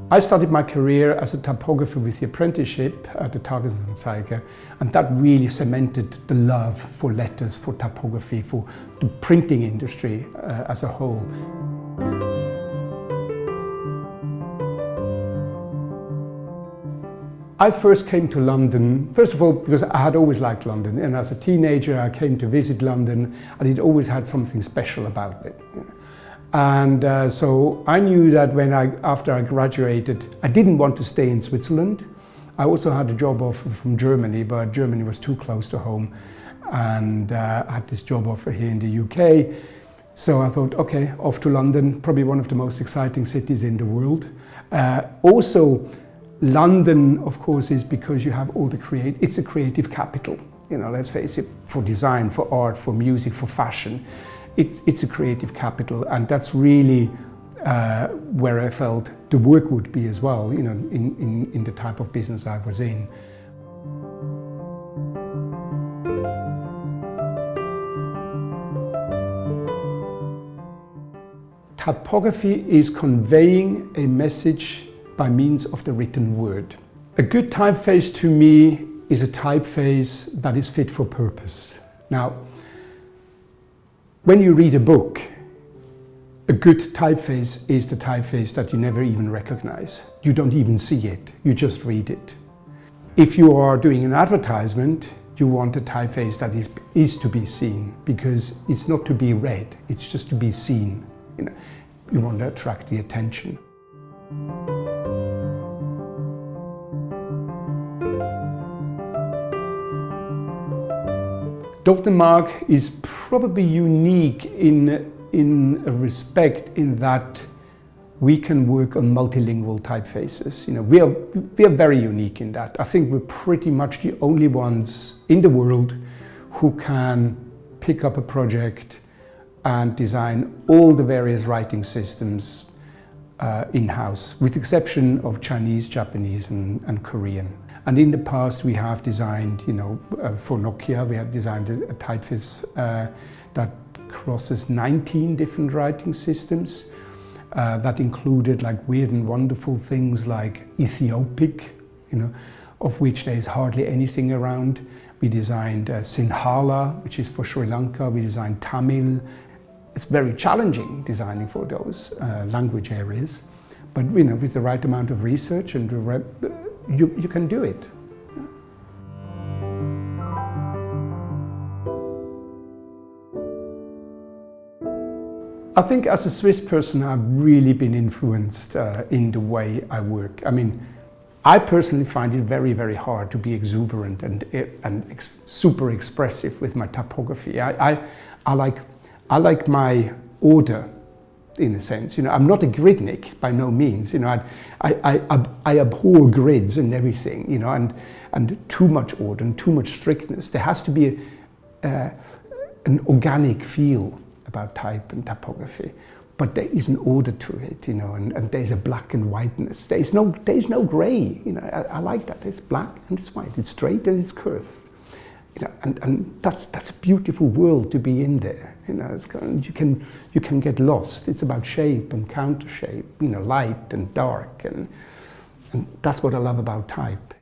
I started my career as a typographer with the apprenticeship at the Tagesanzeiger, and that really cemented the love for letters, for typography, for the printing industry as a whole. I first came to London, first of all, because I had always liked London, and as a teenager I came to visit London, and it always had something special about it. And so I knew that after I graduated, I didn't want to stay in Switzerland. I also had a job offer from Germany, but Germany was too close to home. And I had this job offer here in the UK. So I thought, okay, off to London, probably one of the most exciting cities in the world. Also, London, of course, is because you have all it's a creative capital. You know, let's face it, for design, for art, for music, for fashion. It's a creative capital, and that's really where I felt the work would be as well, you know, in the type of business I was in. Typography is conveying a message by means of the written word. A good typeface to me is a typeface that is fit for purpose. Now, when you read a book, a good typeface is the typeface that you never even recognize. You don't even see it, you just read it. If you are doing an advertisement, you want a typeface that is to be seen, because it's not to be read, it's just to be seen. You know, you want to attract the attention. Dalton Maag is probably unique in a respect in that we can work on multilingual typefaces. You know, we are very unique in that. I think we're pretty much the only ones in the world who can pick up a project and design all the various writing systems in-house, with the exception of Chinese, Japanese and Korean. And in the past we have designed, you know, for Nokia we have designed a typeface that crosses 19 different writing systems. That included like weird and wonderful things like Ethiopic, you know, of which there is hardly anything around. We designed Sinhala, which is for Sri Lanka. We designed Tamil. It's very challenging designing for those language areas, but you know, with the right amount of research and you can do it. I think as a Swiss person I've really been influenced in the way I work. I mean, I personally find it very, very hard to be exuberant and super expressive with my typography. I like my order, in a sense. You know, I'm not a gridnik by no means. You know, I abhor grids and everything. You know, and too much order and too much strictness. There has to be an organic feel about type and typography, but there is an order to it. You know, and there's a black and whiteness. There's no grey. You know, I like that. It's black and it's white. It's straight and it's curved. You know, and that's a beautiful world to be in there. You know, it's kind of, you can get lost. It's about shape and counter shape. You know, light and dark, and that's what I love about type.